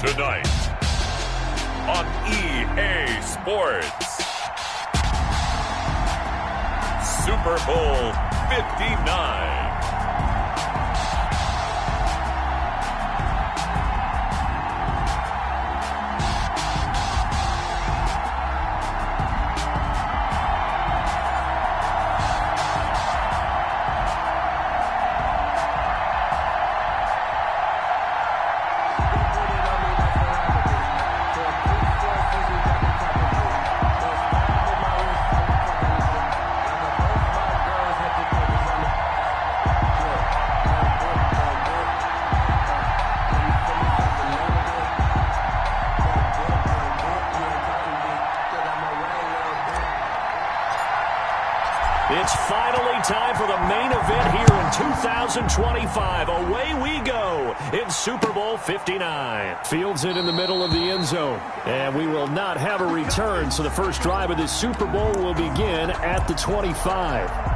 Tonight on EA Sports, Super Bowl 59. It's finally time for the main event here in 2025. Away we go in Super Bowl 59. Fields it in the middle of the end zone. And we will not have a return, so the first drive of this Super Bowl will begin at the 25.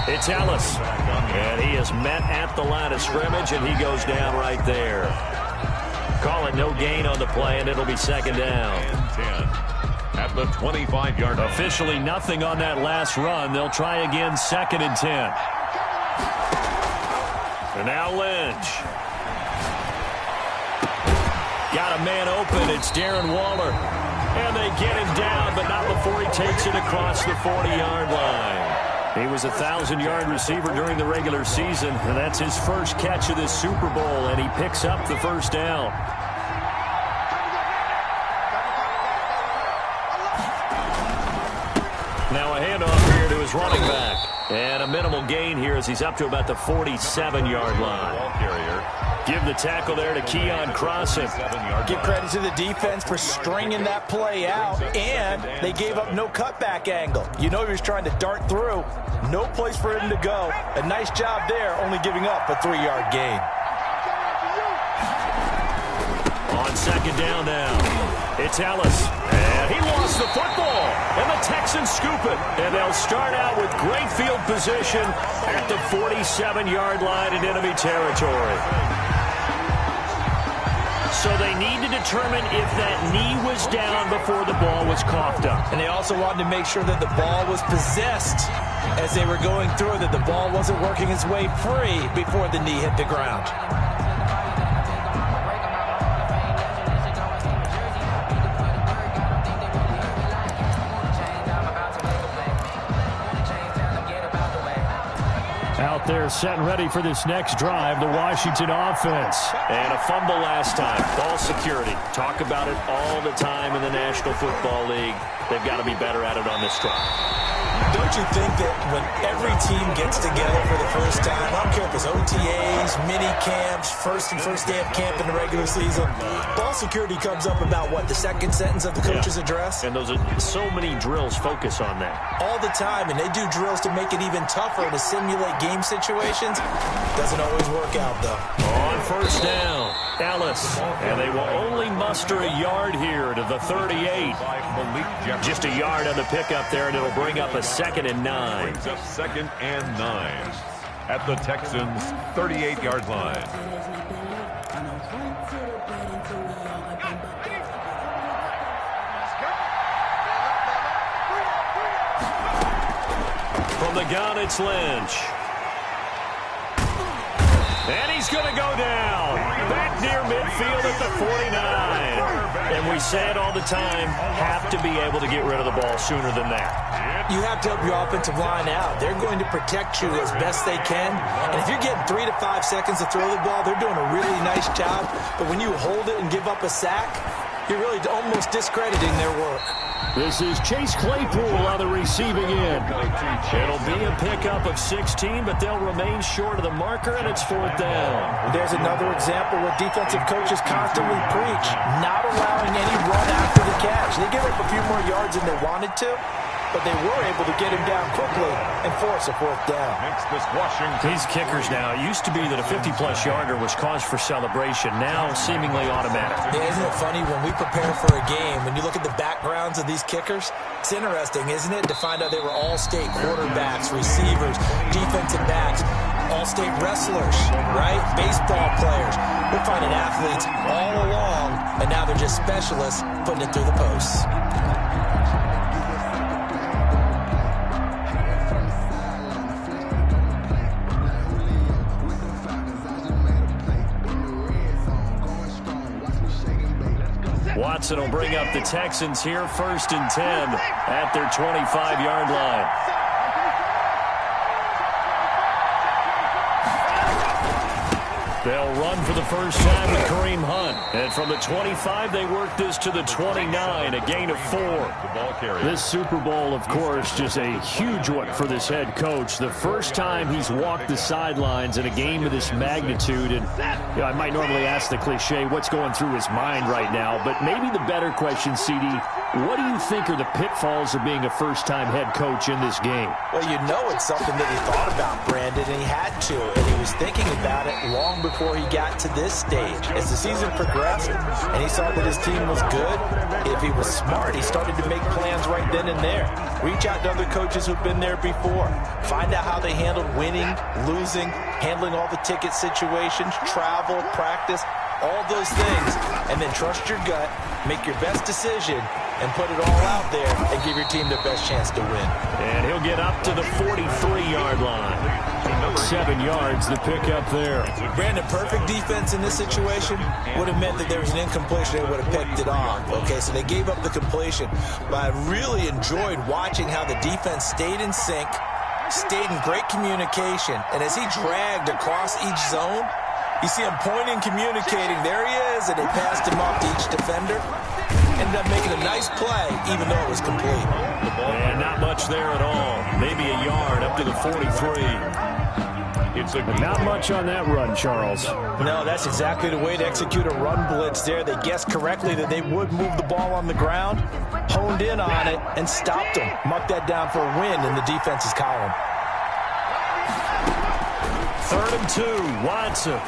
It's Ellis, and he is met at the line of scrimmage, and he goes down right there. Call it no gain on the play, and it'll be second down. And 10 at the 25-yard line. Officially nothing on that last run. They'll try again, second and 10. And now Lynch. Got a man open. It's Darren Waller. And they get him down, but not before he takes it across the 40-yard line. He was a 1,000-yard receiver during the regular season, and that's his first catch of this Super Bowl, and he picks up the first down. Now a handoff here to his running back. And a minimal gain here as he's up to about the 47-yard line. Ball carrier. Give the tackle there to Keon Crossen. Give credit to the defense for stringing that play out, and they gave up no cutback angle. You know he was trying to dart through. No place for him to go. A nice job there, only giving up a 3-yard gain. On second down now, it's Ellis. And he lost the football, and the Texans scoop it. And they'll start out with great field position at the 47-yard line in enemy territory. So they need to determine if that knee was down before the ball was coughed up. And they also wanted to make sure that the ball was possessed as they were going through, that the ball wasn't working its way free before the knee hit the ground. Out there set and ready for this next drive, the Washington offense. And a fumble last time. Ball security. Talk about it all the time in the National Football League. They've got to be better at it on this drive. Don't you think that when every team gets together for the first time, I don't care if it's OTAs, mini camps, first day of camp in the regular season, ball security comes up about, what, the second sentence of the coach's address? And those are so many drills focus on that. All the time, and they do drills to make it even tougher to simulate game situations. Doesn't always work out, though. On first down, Ellis. And they will only muster a yard here to the 38. Just a yard on the pickup there, and it'll bring up a second and 9. Brings up second and 9 at the Texans' 38-yard line. From the gun, it's Lynch. And he's going to go down. Back near midfield at the 49. And we say it all the time, have to be able to get rid of the ball sooner than that. You have to help your offensive line out. They're going to protect you as best they can. And if you're getting 3 to 5 seconds to throw the ball, they're doing a really nice job. But when you hold it and give up a sack, You're really almost discrediting their work. This is Chase Claypool on the receiving end. It'll be a pickup of 16, but they'll remain short of the marker, and it's 4th down. There's another example where defensive coaches constantly preach, not allowing any run after the catch. They give up a few more yards than they wanted to, but they were able to get him down quickly and force a 4th down. These kickers now, it used to be that a 50-plus yarder was cause for celebration, now seemingly automatic. Yeah, isn't it funny when we prepare for a game, when you look at the backgrounds of these kickers, it's interesting, isn't it, to find out they were all-state quarterbacks, receivers, defensive backs, all-state wrestlers, right? Baseball players. We're finding athletes all along, and now they're just specialists putting it through the posts. Watson will bring up the Texans here, 1st and 10 at their 25-yard line. They'll run for the first time with Kareem Hunt. And from the 25, they work this to the 29, a gain of 4. This Super Bowl, of course, just a huge one for this head coach. The first time he's walked the sidelines in a game of this magnitude. And you know, I might normally ask the cliche, what's going through his mind right now? But maybe the better question, CD, what do you think are the pitfalls of being a first-time head coach in this game? Well, you know it's something that he thought about, Brandon, and he had to. And he was thinking about it long before he got to this stage. As the season progressed and he saw that his team was good, if he was smart, he started to make plans right then and there. Reach out to other coaches who've been there before. Find out how they handled winning, losing, handling all the ticket situations, travel, practice, all those things, and then trust your gut, make your best decision, and put it all out there and give your team the best chance to win. And he'll get up to the 43-yard line. 7 yards, the pickup there. Brandon, perfect defense in this situation would have meant that there was an incompletion. They would have picked it off. Okay, so they gave up the completion. But I really enjoyed watching how the defense stayed in sync, stayed in great communication, and as he dragged across each zone, you see him pointing, communicating. There he is, and they passed him off to each defender. Ended up making a nice play, even though it was complete. And not much there at all. Maybe a yard up to the 43. But not much on that run, Charles. No, that's exactly the way to execute a run blitz there. They guessed correctly that they would move the ball on the ground, honed in on it, and stopped them. Marked that down for a win in the defense's column. 3rd and 2, Watson.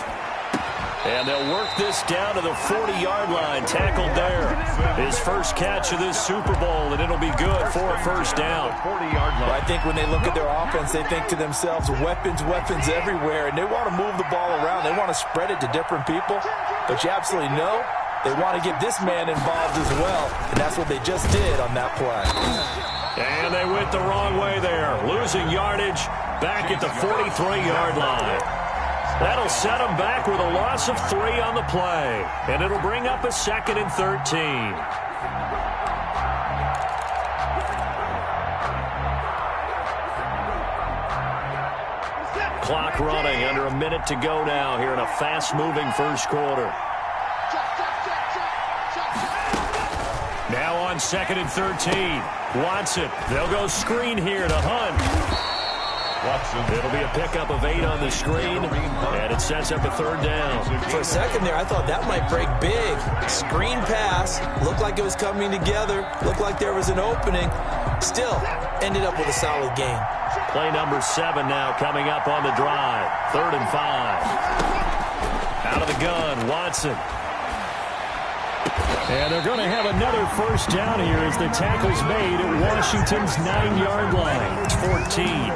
And they'll work this down to the 40-yard line, tackled there. His first catch of this Super Bowl, and it'll be good for a first down. Well, I think when they look at their offense, they think to themselves, weapons, weapons everywhere, and they want to move the ball around. They want to spread it to different people, but you absolutely know they want to get this man involved as well, and that's what they just did on that play. And they went the wrong way there, losing yardage back at the 43-yard line. That'll set them back with a loss of 3 on the play. And it'll bring up a 2nd and 13. Clock running, under a minute to go now here in a fast-moving first quarter. Now on 2nd and 13. Watson, they'll go screen here to Hunt. It'll be a pickup of 8 on the screen, and it sets up a 3rd down. For a second there, I thought that might break big. Screen pass, looked like it was coming together, looked like there was an opening. Still, ended up with a solid game. Play number 7 now coming up on the drive. 3rd and 5. Out of the gun, Watson. And they're going to have another first down here as the tackle's made at Washington's 9-yard line. It's 14.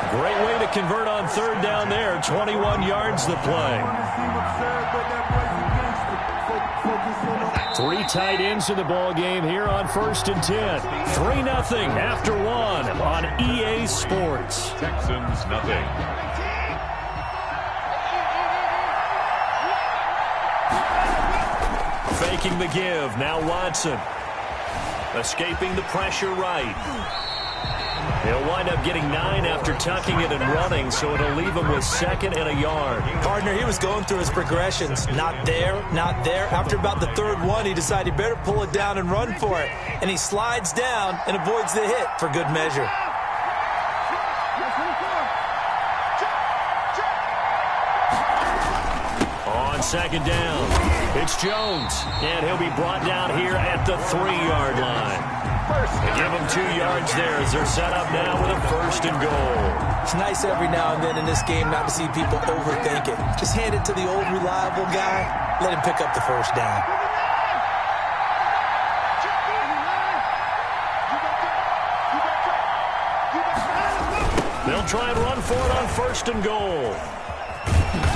Great way to convert on 3rd down there. 21 yards the play. 3 tight ends in the ball game here on 1st and 10. 3-0 after 1 on EA Sports. Texans nothing. Faking the give. Now Watson. Escaping the pressure right. He'll wind up getting 9 after tucking it and running, so it'll leave him with 2nd and a yard. Partner, he was going through his progressions. Not there, not there. After about the 3rd one, he decided he better pull it down and run for it. And he slides down and avoids the hit for good measure. On 2nd down, it's Jones, and he'll be brought down here at the 3-yard line. They give them 2 yards there as they're set up now with a 1st and goal. It's nice every now and then in this game not to see people overthink it. Just hand it to the old reliable guy, let him pick up the 1st down. They'll try and run for it on 1st and goal.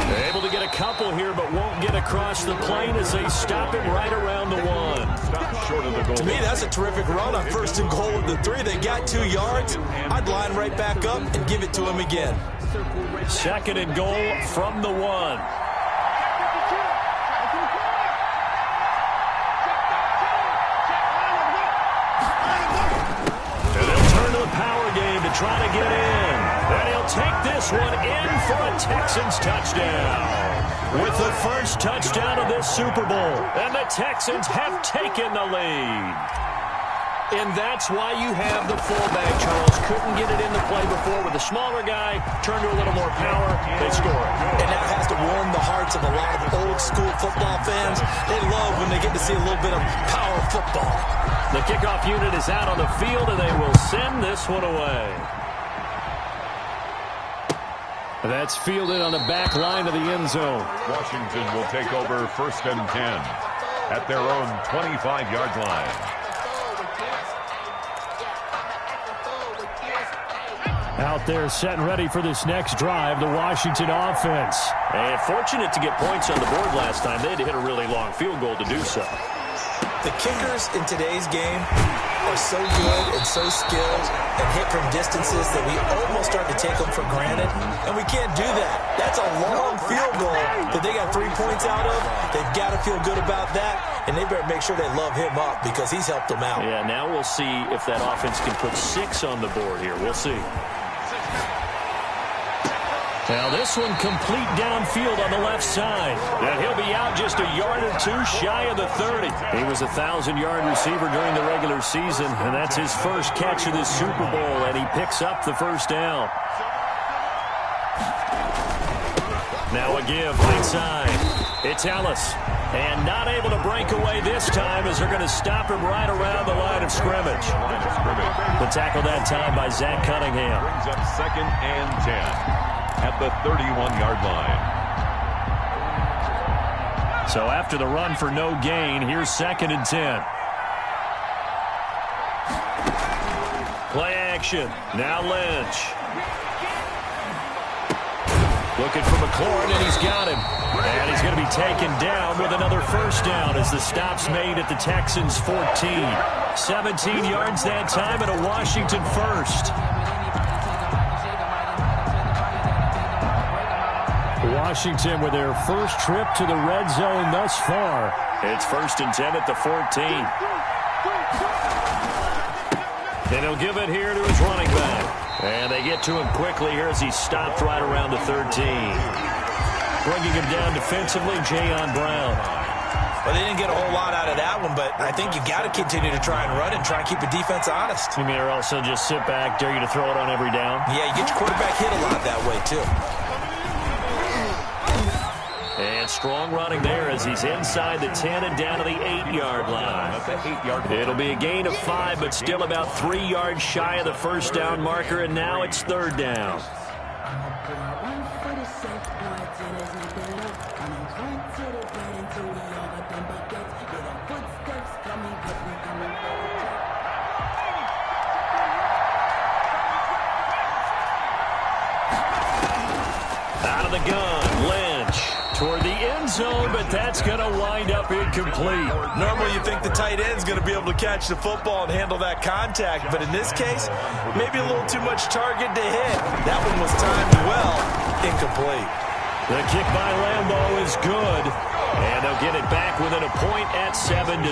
They're able to get a couple here, but won't get across the plane as they stop him right around the 1. Stop short of the goal. To me, that's a terrific run on 1st and goal with the 3. They got 2 yards. I'd line right back up and give it to him again. 2nd and goal from the 1. And they'll turn to the power game to try to get in. And he'll take this one in for a Texans touchdown. With the first touchdown of this Super Bowl. And the Texans have taken the lead. And that's why you have the fullback, Charles. Couldn't get it into play before with the smaller guy. Turned to a little more power. They score. And that has to warm the hearts of a lot of old-school football fans. They love when they get to see a little bit of power football. The kickoff unit is out on the field, and they will send this one away. That's fielded on the back line of the end zone. Washington will take over 1st and 10 at their own 25-yard line. Out there set and ready for this next drive, the Washington offense. And fortunate to get points on the board last time. They had to hit a really long field goal to do so. The kickers in today's game are so good and so skilled and hit from distances that we almost start to take them for granted, and we can't do that. That's a long field goal that they got 3 points out of. They've got to feel good about that, and they better make sure they love him up because he's helped them out. Yeah, now we'll see if that offense can put 6 on the board here. We'll see. Now this one complete downfield on the left side. And he'll be out just a yard or 2 shy of the 30. He was a 1,000-yard receiver during the regular season, and that's his first catch of this Super Bowl, and he picks up the 1st down. Now a give right side. It's Ellis. And not able to break away this time as they're going to stop him right around the line of scrimmage. The tackle that time by Zach Cunningham. Brings up 2nd and 10. At the 31-yard line. So after the run for no gain, here's 2nd and 10. Play action. Now Lynch. Looking for McLaurin, and he's got him. And he's going to be taken down with another 1st down as the stop's made at the Texans' 14. 17 yards that time and a Washington 1st. Washington with their first trip to the red zone thus far. It's 1st and 10 at the 14. And he'll give it here to his running back. And they get to him quickly here as he's stopped right around the 13. Bringing him down defensively, Jayon Brown. Well, they didn't get a whole lot out of that one, but I think you got to continue to try and run and try and keep the defense honest. You mean or also just sit back, dare you to throw it on every down? Yeah, you get your quarterback hit a lot that way, too. And strong running there as he's inside the 10 and down to the 8-yard line. It'll be a gain of 5, but still about 3 yards shy of the 1st down marker, and now it's 3rd down. Out of the gun, Lynch. Toward the end zone, but that's going to wind up incomplete. Normally you think the tight end's going to be able to catch the football and handle that contact, but in this case, maybe a little too much target to hit. That one was timed well, incomplete. The kick by Lambeau is good. And they'll get it back within a point at 7-6.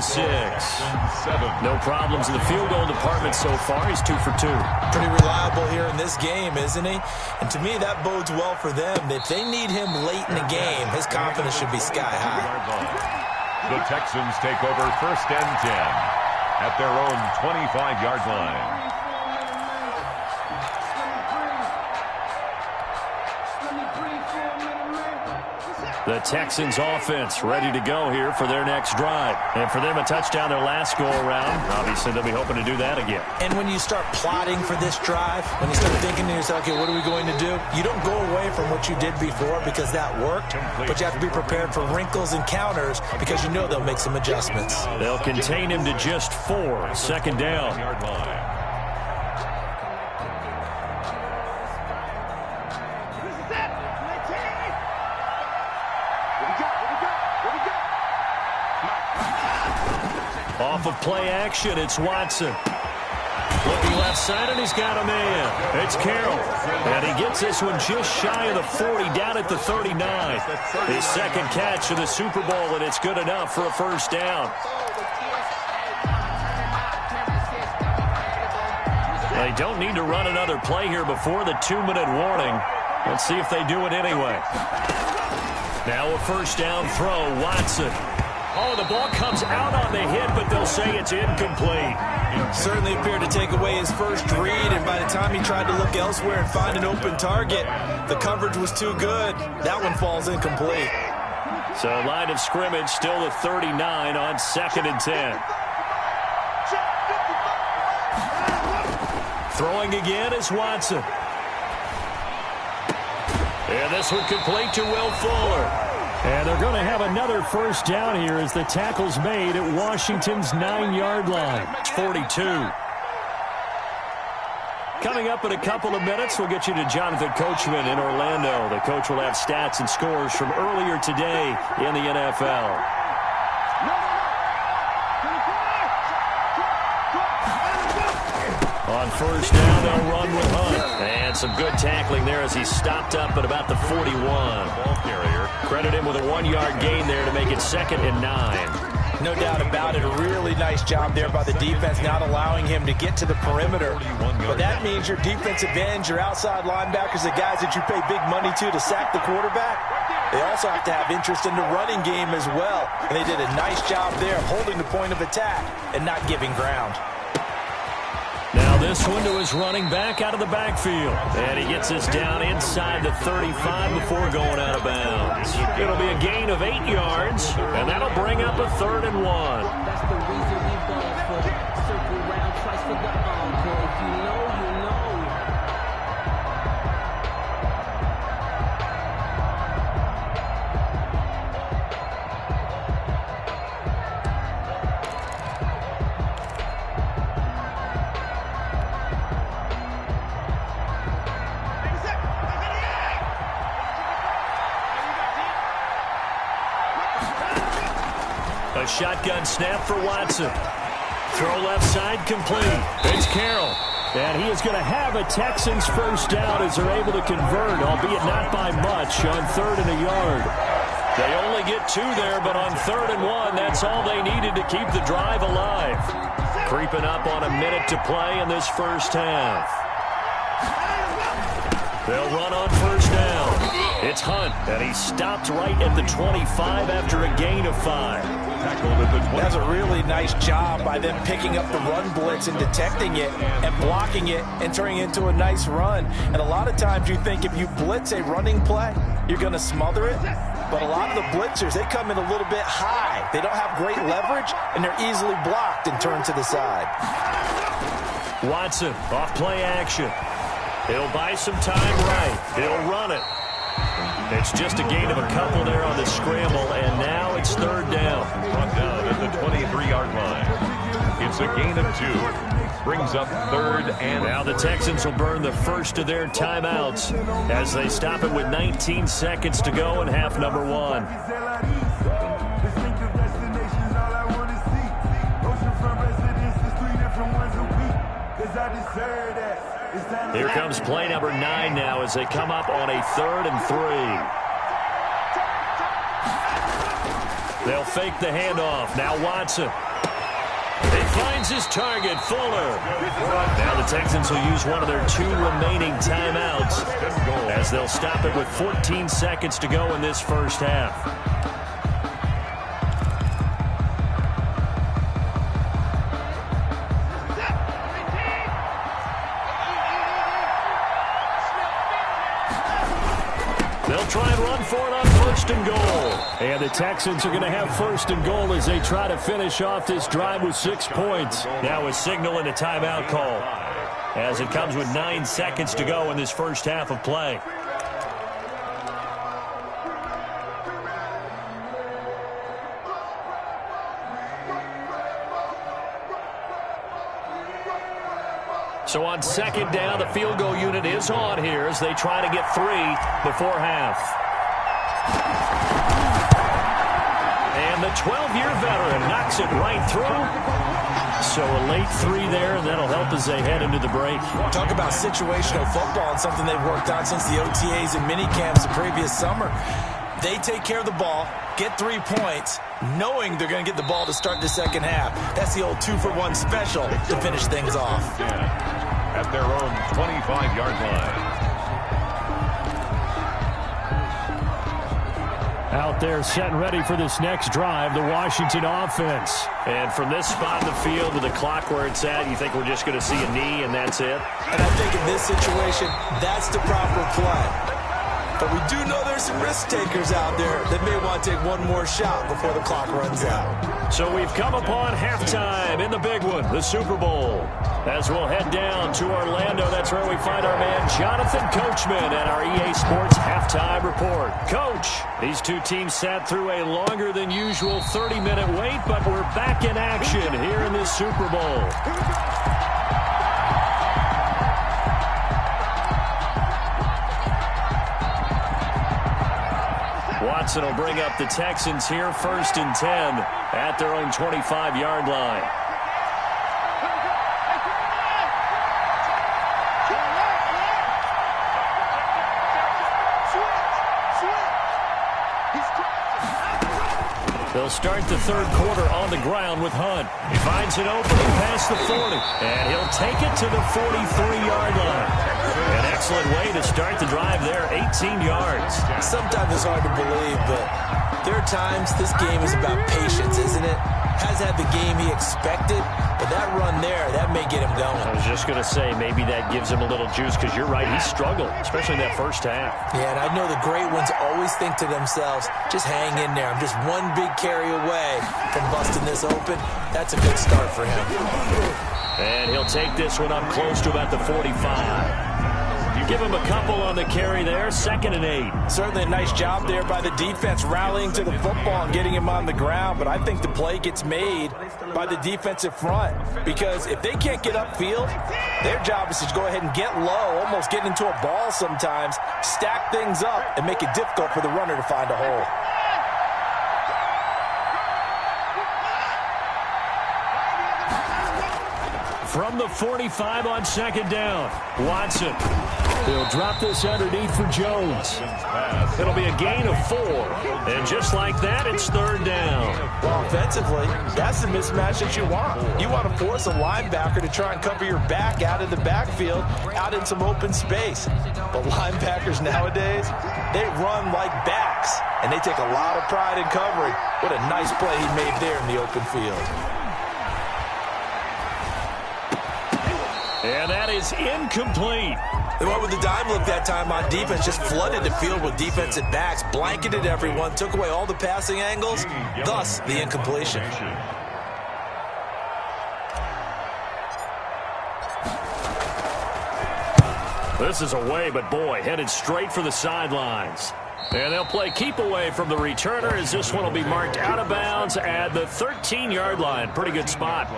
No problems in the field goal department so far. He's 2 for 2. Pretty reliable here in this game, isn't he? And to me, that bodes well for them. If they need him late in the game, his confidence should be sky high. The Texans take over 1st and 10 at their own 25-yard line. The Texans offense ready to go here for their next drive. And for them, a touchdown their last go-around. Obviously, they'll be hoping to do that again. And when you start plotting for this drive, when you start thinking to yourself, okay, what are we going to do? You don't go away from what you did before because that worked, but you have to be prepared for wrinkles and counters because you know they'll make some adjustments. They'll contain him to just 4. 2nd down. Off of play action, it's Watson. Looking left side, and he's got a man. It's Carroll. And he gets this one just shy of the 40, down at the 39. His 2nd catch of the Super Bowl, and it's good enough for a 1st down. They don't need to run another play here before the 2-minute warning. Let's see if they do it anyway. Now a 1st down throw, Watson. Oh, the ball comes out on the hit, but they'll say it's incomplete. Certainly appeared to take away his first read, and by the time he tried to look elsewhere and find an open target, the coverage was too good. That one falls incomplete. So line of scrimmage still the 39 on 2nd and 10. Throwing again is Watson. And this one complete to Will Fuller. And they're going to have another 1st down here as the tackle's made at Washington's 9-yard line. It's 42. Coming up in a couple of minutes, we'll get you to Jonathan Coachman in Orlando. The coach will have stats and scores from earlier today in the NFL. On 1st down, they'll run with Hunt. And some good tackling there as he stopped up at about the 41. Ball carrier. Credit him with a 1-yard gain there to make it 2nd and 9. No doubt about it. A really nice job there by the defense, not allowing him to get to the perimeter. But that means your defensive ends, your outside linebackers, the guys that you pay big money to sack the quarterback, they also have to have interest in the running game as well. And they did a nice job there of holding the point of attack and not giving ground. Now this one to his running back out of the backfield. And he gets this down inside the 35 before going out of bounds. It'll be a gain of 8 yards, and that'll bring up a 3rd and 1. That's the reason we ball for. Circle round, twice for the encore. If you know, you know. A shotgun snap for Watson. Throw left side complete. It's Carroll. And he is going to have a Texans 1st down as they're able to convert, albeit not by much, on 3rd and a yard. They only get 2 there, but on 3rd and 1, that's all they needed to keep the drive alive. Creeping up on a minute to play in this 1st half. They'll run on 1st down. It's Hunt, and he stopped right at the 25 after a gain of 5. That's a really nice job by them picking up the run blitz and detecting it and blocking it and turning it into a nice run. And a lot of times you think if you blitz a running play, you're going to smother it. But a lot of the blitzers, they come in a little bit high. They don't have great leverage, and they're easily blocked and turned to the side. Watson off play action. He'll buy some time right. He'll run it. It's just a gain of a couple there on the scramble, and now it's 3rd down. Brought down at the 23-yard line. It's a gain of 2. Brings up 3rd and now the Texans will burn the first of their timeouts as they stop it with 19 seconds to go in half number 1. Here comes play number 9 now as they come up on a 3rd and 3. They'll fake the handoff. Now Watson. He finds his target, Fuller. Now the Texans will use one of their 2 remaining timeouts as they'll stop it with 14 seconds to go in this first half. They'll try and run for it on 1st and goal. And the Texans are going to have 1st and goal as they try to finish off this drive with 6 points. Now a signal and a timeout call as it comes with 9 seconds to go in this first half of play. So on 2nd down, the field goal unit is on here as they try to get 3 before half. And the 12-year veteran knocks it right through. So a late 3 there, and that'll help as they head into the break. Talk about situational football and something they've worked on since the OTAs and mini camps the previous summer. They take care of the ball, get 3 points, knowing they're going to get the ball to start the second half. That's the old 2-for-1 special to finish things off. At their own 25-yard line. Out there set and ready for this next drive, the Washington offense. And from this spot in the field with the clock where it's at, you think we're just going to see a knee and that's it? And I think in this situation, that's the proper play. But we do know there's some risk takers out there that may want to take one more shot before the clock runs out. So we've come upon halftime in the big one, the Super Bowl. As we'll head down to Orlando, that's where we find our man Jonathan Coachman at our EA Sports Halftime Report. Coach, these 2 teams sat through a longer than usual 30-minute wait, but we're back in action here in this Super Bowl. Watson will bring up the Texans here 1st and 10 at their own 25-yard line. They'll start the 3rd quarter on the ground with Hunt. He finds an opening past the 40, and he'll take it to the 43-yard line. An excellent way to start the drive there, 18 yards. Sometimes it's hard to believe, but there are times this game is about patience, isn't it? Has had the game he expected, but that run there, that may get him going. I was just going to say, maybe that gives him a little juice, because you're right, he struggled, especially in that first half. Yeah, and I know the great ones always think to themselves, just hang in there. I'm just one big carry away from busting this open. That's a good start for him. And he'll take this one up close to about the 45. You give him a couple on the carry there, 2nd and 8. Certainly a nice job there by the defense rallying to the football and getting him on the ground, but I think the play gets made by the defensive front because if they can't get upfield, their job is to go ahead and get low, almost get into a ball sometimes, stack things up, and make it difficult for the runner to find a hole. From the 45 on 2nd down, Watson. He'll drop this underneath for Jones. It'll be a gain of 4. And just like that, it's 3rd down. Well, offensively, that's the mismatch that you want. You want to force a linebacker to try and cover your back out of the backfield, out in some open space. But linebackers nowadays, they run like backs, and they take a lot of pride in covering. What a nice play he made there in the open field. And that is incomplete. They went with the dime look that time on defense, just flooded the field with defensive backs, blanketed everyone, took away all the passing angles, thus the incompletion. This is away, but boy, headed straight for the sidelines. And they'll play keep away from the returner as this one will be marked out of bounds at the 13-yard line. Pretty good spot.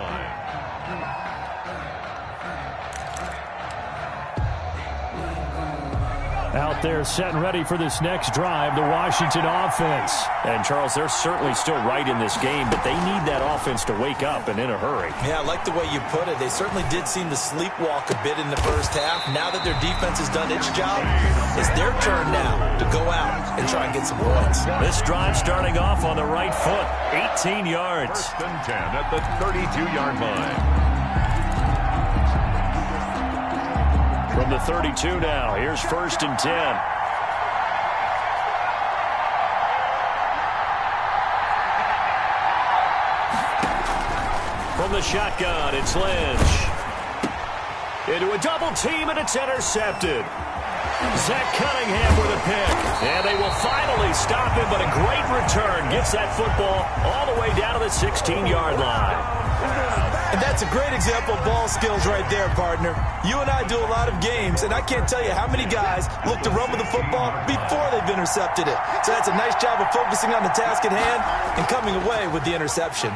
Out there set and ready for this next drive, the Washington offense. And, Charles, they're certainly still right in this game, but they need that offense to wake up and in a hurry. Yeah, I like the way you put it. They certainly did seem to sleepwalk a bit in the first half. Now that their defense has done its job, it's their turn now to go out and try and get some points. This drive starting off on the right foot, 18 yards. First and 10 at the 32-yard line. From the 32 now, here's first and 10. From the shotgun, it's Lynch. Into a double team, and it's intercepted. Zach Cunningham with a pick. And they will finally stop him, but a great return gets that football all the way down to the 16-yard line. And that's a great example of ball skills right there, partner. You and I do a lot of games, and I can't tell you how many guys look to run with the football before they've intercepted it. So that's a nice job of focusing on the task at hand and coming away with the interception.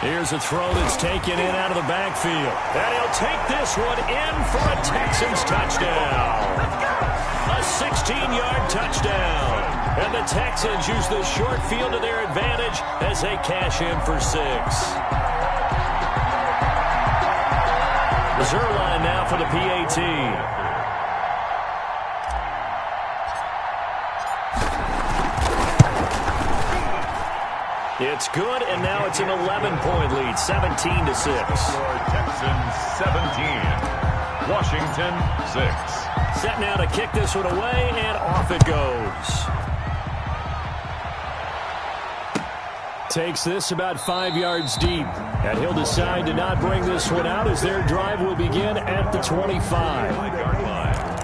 Here's a throw that's taken in out of the backfield. And he'll take this one in for a Texans touchdown. A 16-yard touchdown. And the Texans use the short field to their advantage as they cash in for 6. Zerline now for the PAT. It's good, and now it's an 11-point lead, 17-6. Texans 17, Washington 6. Set now to kick this one away, and off it goes. Takes this about 5 yards deep, and he'll decide to not bring this one out as their drive will begin at the 25-yard line.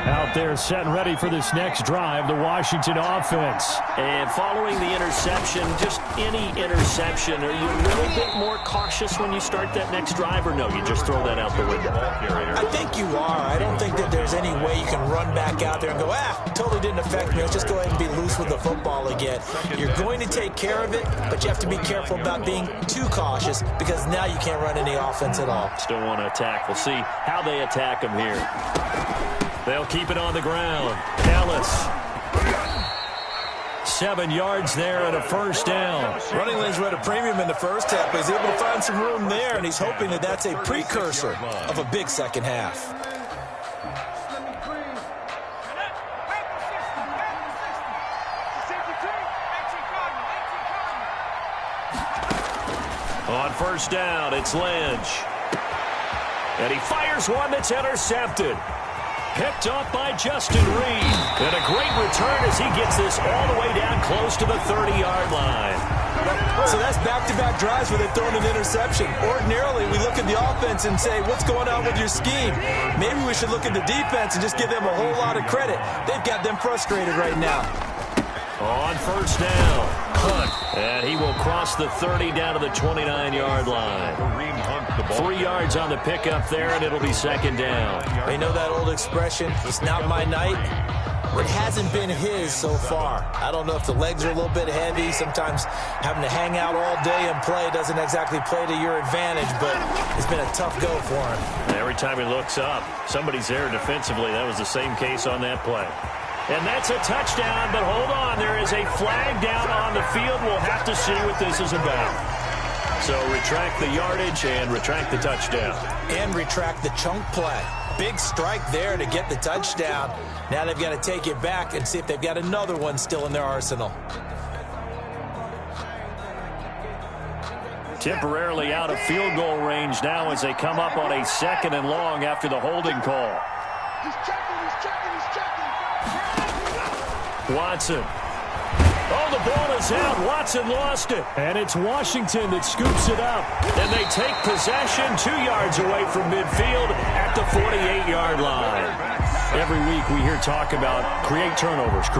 Out there set and ready for this next drive, the Washington offense. And following the interception, just any interception, are you a little bit more cautious when you start that next drive, or no, you just throw that out the window? I think you are. I don't think that there's any way you can run back out there and go, totally didn't affect me. Let's just go ahead and be loose with the football again. You're going to take care of it, but you have to be careful about being too cautious because now you can't run any offense at all. Still want to attack. We'll see how they attack him here. They'll keep it on the ground. Ellis. 7 yards there and a first down. Running lanes were at a premium in the first half, but he's able to find some room there, and he's hoping that that's a precursor of a big second half. On first down, it's Lynch. And he fires one that's intercepted. Picked up by Justin Reed. And a great return as he gets this all the way down close to the 30-yard line. So that's back-to-back drives where they've thrown an interception. Ordinarily, we look at the offense and say, what's going on with your scheme? Maybe we should look at the defense and just give them a whole lot of credit. They've got them frustrated right now. On first down, Hunt. And he will cross the 30 down to the 29-yard line. 3 yards on the pickup there, and it'll be second down. They know that old expression, it's not my night. It hasn't been his so far. I don't know if the legs are a little bit heavy. Sometimes having to hang out all day and play doesn't exactly play to your advantage, but it's been a tough go for him. And every time he looks up, somebody's there defensively. That was the same case on that play. And that's a touchdown, but hold on. There is a flag down on the field. We'll have to see what this is about. So retract the yardage and retract the touchdown. And retract the chunk play. Big strike there to get the touchdown. Now they've got to take it back and see if they've got another one still in their arsenal. Temporarily out of field goal range now as they come up on a 2nd and long after the holding call. He's checking. Watson. Oh, the ball is out. Watson lost it. And it's Washington that scoops it up. And they take possession 2 yards away from midfield at the 48-yard line. Every week we hear talk about create turnovers.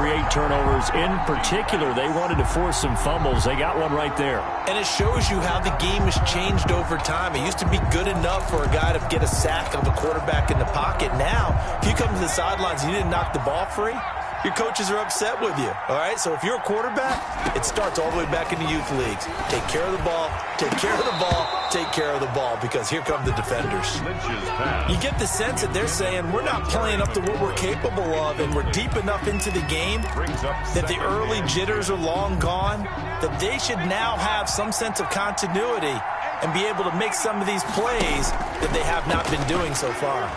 In particular, they wanted to force some fumbles. They got one right there. And it shows you how the game has changed over time. It used to be good enough for a guy to get a sack of a quarterback in the pocket. Now, if you come to the sidelines and you didn't knock the ball free, your coaches are upset with you, all right? So if you're a quarterback, it starts all the way back in the youth leagues. Take care of the ball, take care of the ball, take care of the ball, because here come the defenders. You get the sense that they're saying we're not playing up to what we're capable of, and we're deep enough into the game that the early jitters are long gone, that they should now have some sense of continuity and be able to make some of these plays that they have not been doing so far.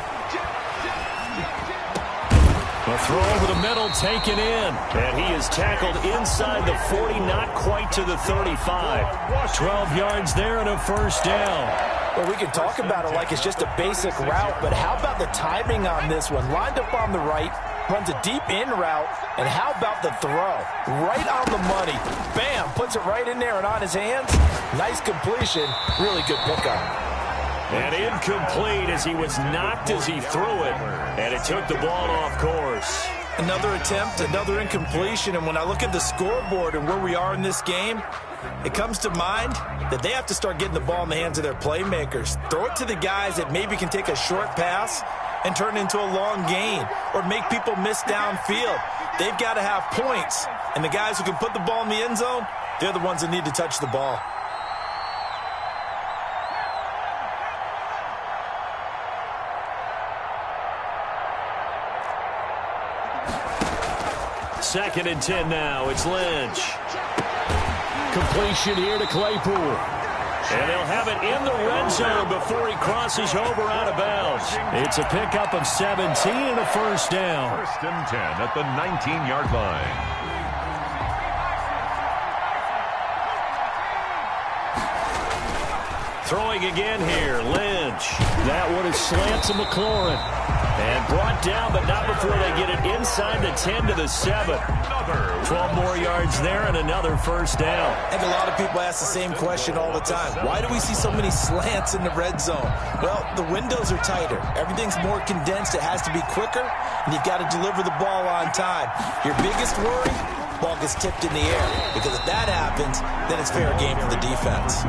A throw over the middle taken in. And he is tackled inside the 40, not quite to the 35. 12 yards there and a first down. Well, we can talk about it like it's just a basic route, but how about the timing on this one? Lined up on the right, runs a deep in route, and how about the throw? Right on the money. Bam, puts it right in there and on his hands. Nice completion. Really good pickup. And incomplete as he was knocked as he threw it. And it took the ball off course. Another attempt, another incompletion. And when I look at the scoreboard and where we are in this game, it comes to mind that they have to start getting the ball in the hands of their playmakers. Throw it to the guys that maybe can take a short pass and turn it into a long gain or make people miss downfield. They've got to have points. And the guys who can put the ball in the end zone, they're the ones that need to touch the ball. Second and 10 now. It's Lynch. Completion here to Claypool. And they'll have it in the red zone before he crosses over out of bounds. It's a pickup of 17 and a first down. First and 10 at the 19-yard line. Throwing again here, Lynch. That one is slant to McLaurin. And brought down, but not before they get it inside the 10 to the 7. 12 more yards there and another first down. I think a lot of people ask the same question all the time. Why do we see so many slants in the red zone? Well, the windows are tighter. Everything's more condensed. It has to be quicker, and you've got to deliver the ball on time. Your biggest worry? Ball gets tipped in the air, because if that happens, then it's fair game for the defense.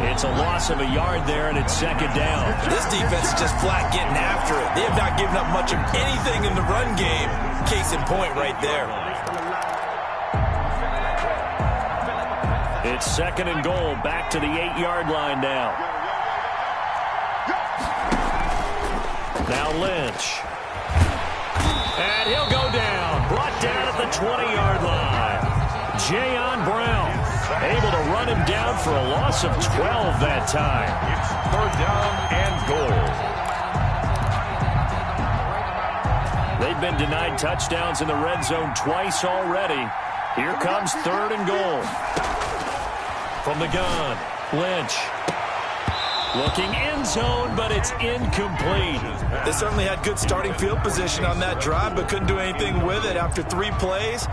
It's a loss of a yard there, and it's second down. This defense is just flat getting after it. They have not given up much of anything in the run game. Case in point right there. It's second and goal, back to the 8-yard line now. Now Lynch. And he'll go down. Brought down at the 20-yard line. Jayon Brown able to run him down for a loss of 12 that time. It's third down and goal. They've been denied touchdowns in the red zone twice already. Here comes third and goal. From the gun, Lynch. Looking end zone, but it's incomplete. They certainly had good starting field position on that drive, but couldn't do anything with it after 3 plays.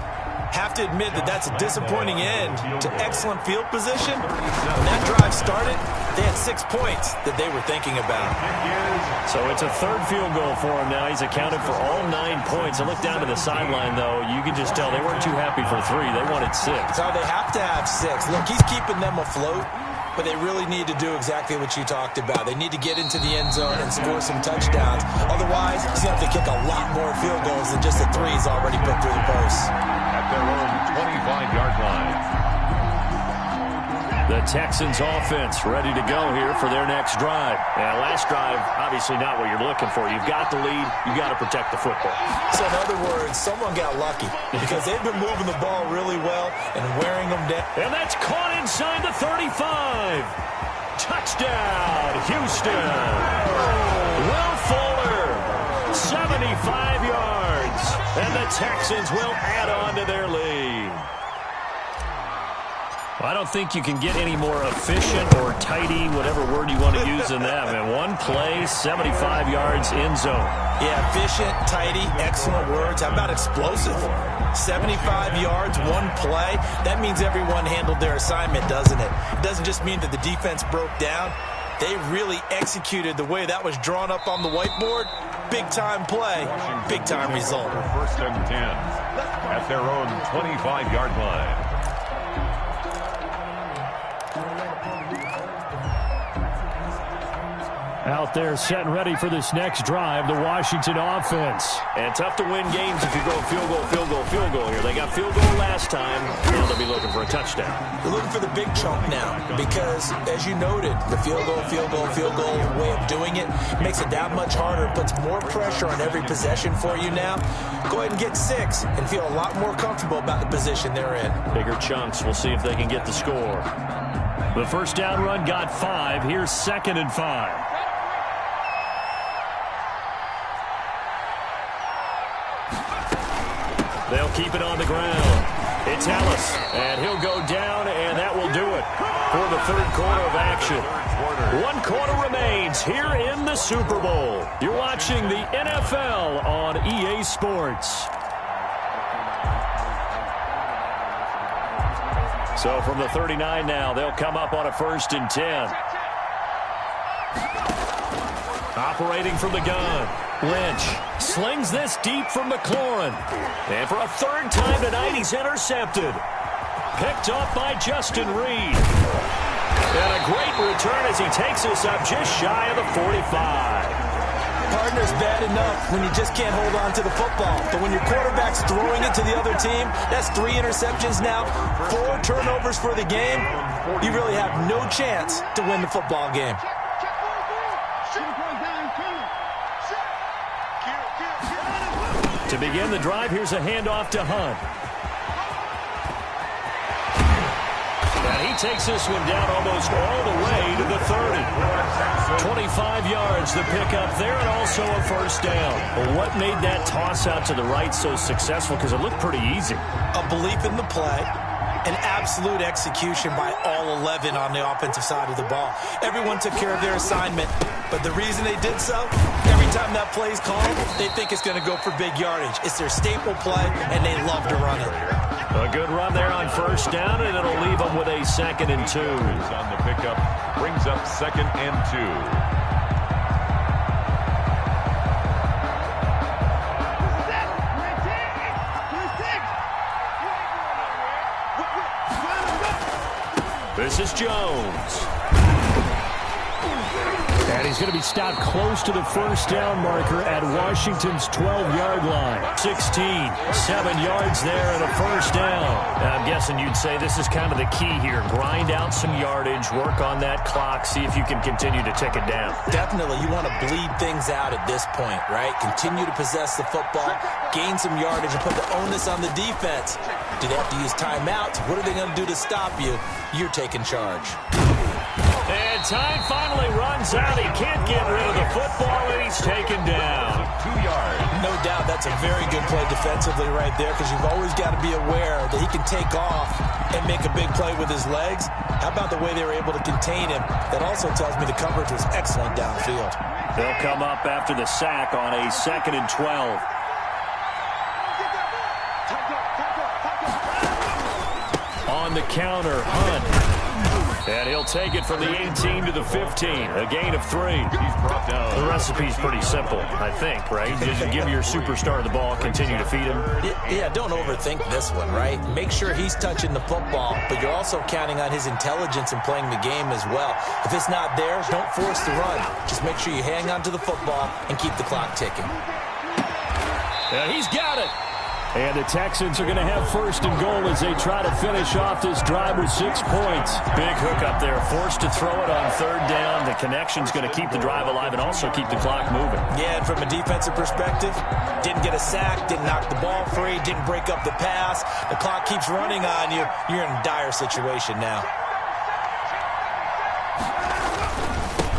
Have to admit that that's a disappointing end to excellent field position. When that drive started, they had 6 points that they were thinking about. So it's a third field goal for him now. He's accounted for all 9 points. I look down to the sideline, though. You can just tell they weren't too happy for 3. They wanted 6. So they have to have 6. Look, he's keeping them afloat, but they really need to do exactly what you talked about. They need to get into the end zone and score some touchdowns. Otherwise, he's going to have to kick a lot more field goals than just the 3 he's already put through the posts. At their own 25-yard line. The Texans offense ready to go here for their next drive. And last drive, obviously not what you're looking for. You've got the lead. You've got to protect the football. So in other words, someone got lucky because they've been moving the ball really well and wearing them down. And that's caught inside the 35. Touchdown, Houston. Will Fuller, 75 yards. And the Texans will add on to their lead. I don't think you can get any more efficient or tidy, whatever word you want to use in that. Man, one play, 75 yards in zone. Yeah, efficient, tidy, excellent words. How about explosive? 75 yards, one play. That means everyone handled their assignment, doesn't it? It doesn't just mean that the defense broke down. They really executed the way that was drawn up on the whiteboard. Big-time play, big-time result. First and 10 at their own 25-yard line. Out there set and ready for this next drive, the Washington offense. And tough to win games if you go field goal, field goal, field goal here. They got field goal last time. Now they'll be looking for a touchdown. They're looking for the big chunk now because, as you noted, the field goal, field goal, field goal way of doing it makes it that much harder, puts more pressure on every possession for you now. Go ahead and get 6 and feel a lot more comfortable about the position they're in. Bigger chunks. We'll see if they can get the score. The first down run got 5. Here's 2nd and 5. They'll keep it on the ground. It's Ellis, and he'll go down, and that will do it for the third quarter of action. 1 quarter remains here in the Super Bowl. You're watching the NFL on EA Sports. So from the 39 now, they'll come up on a 1st and 10. Operating from the gun. Lynch slings this deep from McLaurin. And for a 3rd time tonight, he's intercepted. Picked off by Justin Reed. And a great return as he takes us up just shy of the 45. Partner's bad enough when you just can't hold on to the football. But when your quarterback's throwing it to the other team, that's 3 interceptions now, 4 turnovers for the game. You really have no chance to win the football game. To begin the drive, here's a handoff to Hunt. And he takes this one down almost all the way to the 30. 25 yards, the pickup there, and also a 1st down. Well, what made that toss out to the right so successful? Because it looked pretty easy. A belief in the play, an absolute execution by all 11 on the offensive side of the ball. Everyone took care of their assignment, but the reason they did so, every time that play is called, they think it's going to go for big yardage. It's their staple play, and they love to run it. A good run there on 1st down, and it'll leave them with a 2nd and 2. On the pickup, brings up 2nd and 2. This is Jones. And he's going to be stopped close to the 1st down marker at Washington's 12-yard line. 16, 7 yards there and a 1st down. I'm guessing you'd say this is kind of the key here. Grind out some yardage, work on that clock, see if you can continue to tick it down. Definitely, you want to bleed things out at this point, right? Continue to possess the football, gain some yardage, and put the onus on the defense. Do they have to use timeouts? What are they going to do to stop you? You're taking charge. And time finally runs out. He can't get rid of the football, and he's taken down. 2 yards. No doubt that's a very good play defensively right there, because you've always got to be aware that he can take off and make a big play with his legs. How about the way they were able to contain him? That also tells me the coverage was excellent downfield. They'll come up after the sack on a 2nd and 12. On the counter, Hunt. And he'll take it from the 18 to the 15. A gain of 3. He's brought down. The recipe's pretty simple, I think, right? Just give your superstar the ball, continue to feed him. Yeah, don't overthink this one, right? Make sure he's touching the football, but you're also counting on his intelligence in playing the game as well. If it's not there, don't force the run. Just make sure you hang on to the football and keep the clock ticking. And he's got it. And the Texans are going to have 1st and goal as they try to finish off this drive with 6 points. Big hook up there, forced to throw it on 3rd down. The connection's going to keep the drive alive and also keep the clock moving. Yeah, and from a defensive perspective, didn't get a sack, didn't knock the ball free, didn't break up the pass. The clock keeps running on you. You're in a dire situation now.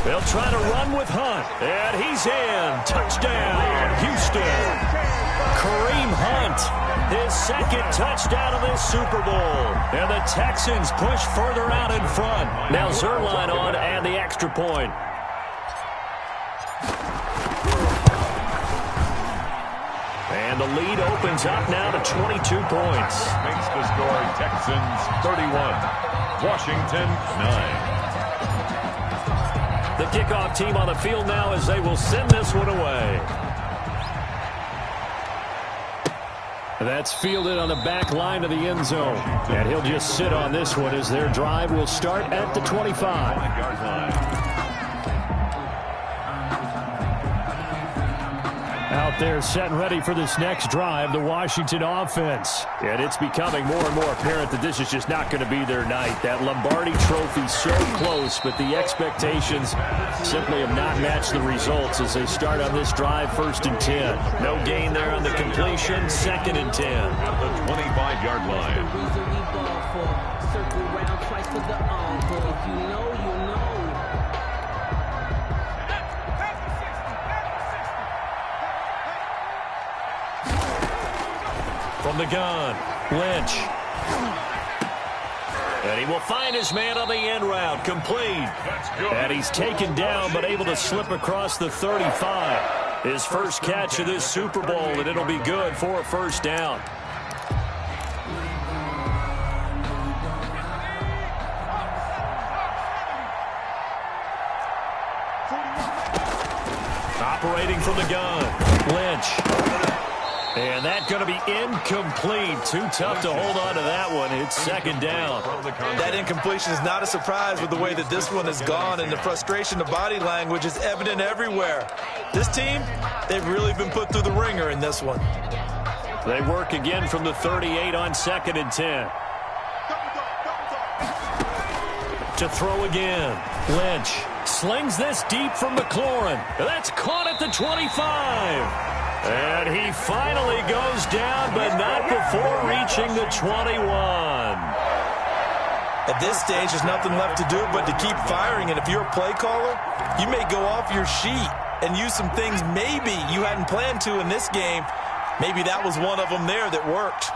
They'll try to run with Hunt, and he's in. Touchdown, Houston. Kareem Hunt, his 2nd touchdown of this Super Bowl. And the Texans push further out in front. Now Zerline on and the extra point. And the lead opens up now to 22 points. Makes the score Texans 31, Washington 9. The kickoff team on the field now as they will send this one away. That's fielded on the back line of the end zone. And he'll just sit on this one as their drive will start at the 25. Out there set and ready for this next drive, the Washington offense. And it's becoming more and more apparent that this is just not going to be their night. That Lombardi trophy so close, but the expectations simply have not matched the results as they start on this drive, 1st and 10. No gain there on the completion, 2nd and 10. At the 25-yard line. Circle round twice for the encore. If you know, you know. From the gun, Lynch. And he will find his man on the end route, complete. And he's taken down, but able to slip across the 35. His first catch of this Super Bowl, and it'll be good for a 1st down. Operating from the gun, Lynch. And that's going to be incomplete. Too tough to hold on to that one. It's 2nd down. That incompletion is not a surprise with the way that this one has gone, and the frustration of body language is evident everywhere. This team, they've really been put through the ringer in this one. They work again from the 38 on 2nd and 10. To throw again, Lynch slings this deep from McLaurin. That's caught at the 25. And he finally goes down, but not before reaching the 21. At this stage, there's nothing left to do but to keep firing. And if you're a play caller, you may go off your sheet and use some things maybe you hadn't planned to in this game. Maybe that was one of them there that worked.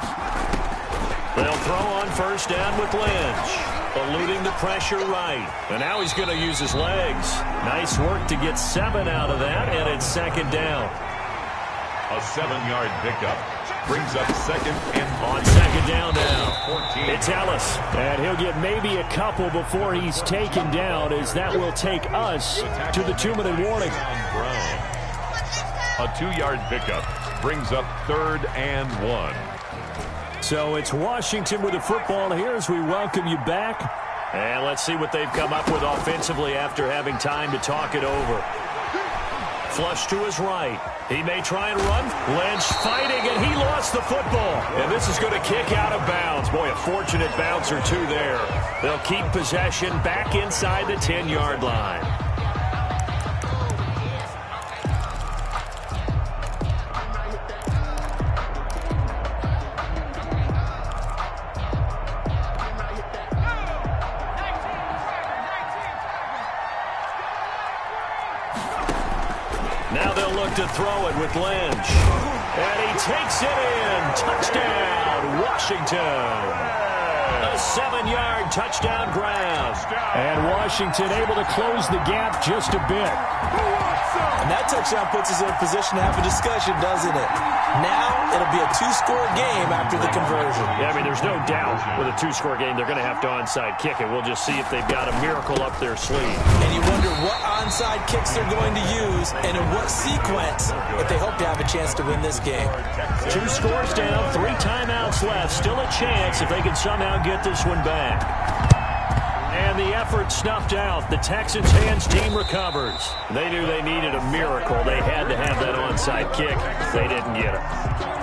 They'll throw on 1st down with Lynch, eluding the pressure right. And now he's going to use his legs. Nice work to get 7 out of that, and it's 2nd down. A 7-yard pickup brings up 2nd and on 2nd down now. It's Ellis, and he'll get maybe a couple before he's taken down, as that will take us to the 2-minute warning. A 2-yard pickup brings up 3rd and 1. So it's Washington with the football here as we welcome you back. And let's see what they've come up with offensively after having time to talk it over. Flush to his right. He may try and run. Lynch fighting, and he lost the football. And this is going to kick out of bounds. Boy, a fortunate bounce or two there. They'll keep possession back inside the 10-yard line. Now they'll look to throw it with Lynch. And he takes it in. Touchdown, Washington. A 7-yard touchdown grab. And Washington able to close the gap just a bit. And that touchdown puts us in a position to have a discussion, doesn't it? Now it'll be a 2-score game after the conversion. Yeah, I mean, there's no doubt with a 2-score game they're going to have to onside kick it. We'll just see if they've got a miracle up their sleeve. And you wonder what onside kicks they're going to use and in what sequence if they hope to have a chance to win this game. 2 scores down, 3 timeouts left. Still a chance if they can somehow get this one back. And the effort snuffed out. The Texans' hands team recovers. They knew they needed a miracle. They had to have that onside kick. They didn't get it.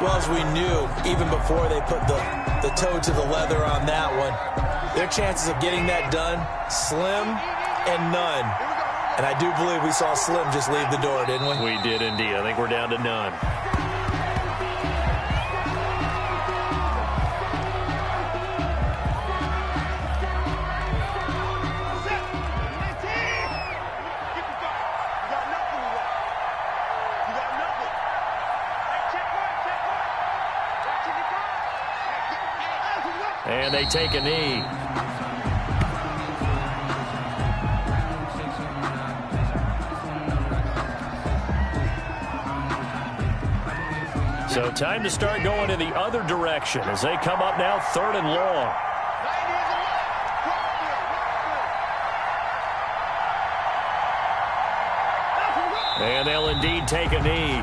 Well, as we knew, even before they put the toe to the leather on that one, their chances of getting that done, slim and none. And I do believe we saw Slim just leave the door, didn't we? We did indeed. I think we're down to none. And they take a knee. So time to start going in the other direction as they come up now 3rd and long. And they'll indeed take a knee.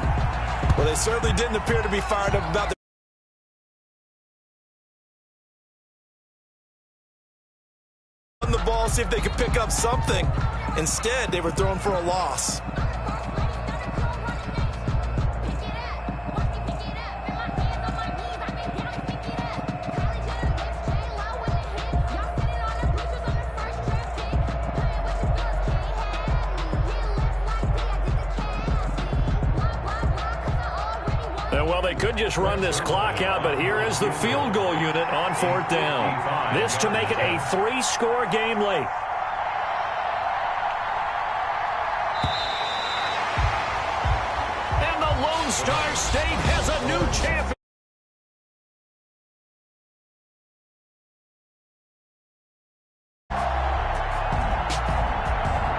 Well, they certainly didn't appear to be fired up about the ball, see if they could pick up something. Instead, they were thrown for a loss. Well, they could just run this clock out, but here is the field goal unit on 4th down. This to make it a 3-score game late. And the Lone Star State has a new champion.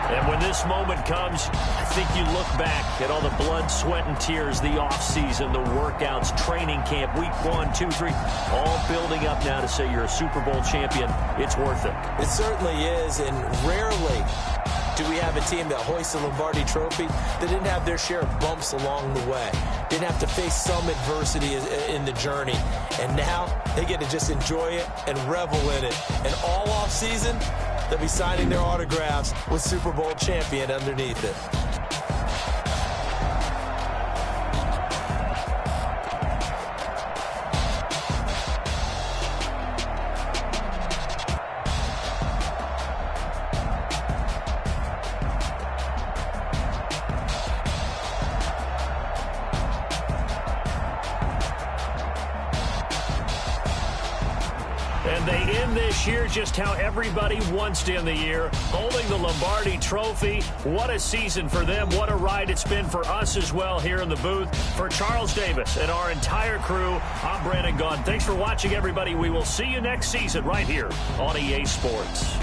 And when this moment comes, I think you look back at all the blood, sweat, and tears, the offseason, the workouts, training camp, week 1, 2, 3, all building up now to say you're a Super Bowl champion. It's worth it. It certainly is, and rarely do we have a team that hoists the Lombardi Trophy that didn't have their share of bumps along the way, didn't have to face some adversity in the journey, and now they get to just enjoy it and revel in it. And all offseason, they'll be signing their autographs with Super Bowl champion underneath it. And they end this year just how everybody wants to end the year, holding the Lombardi Trophy. What a season for them. What a ride it's been for us as well here in the booth. For Charles Davis and our entire crew, I'm Brandon Gaudin. Thanks for watching, everybody. We will see you next season right here on EA Sports.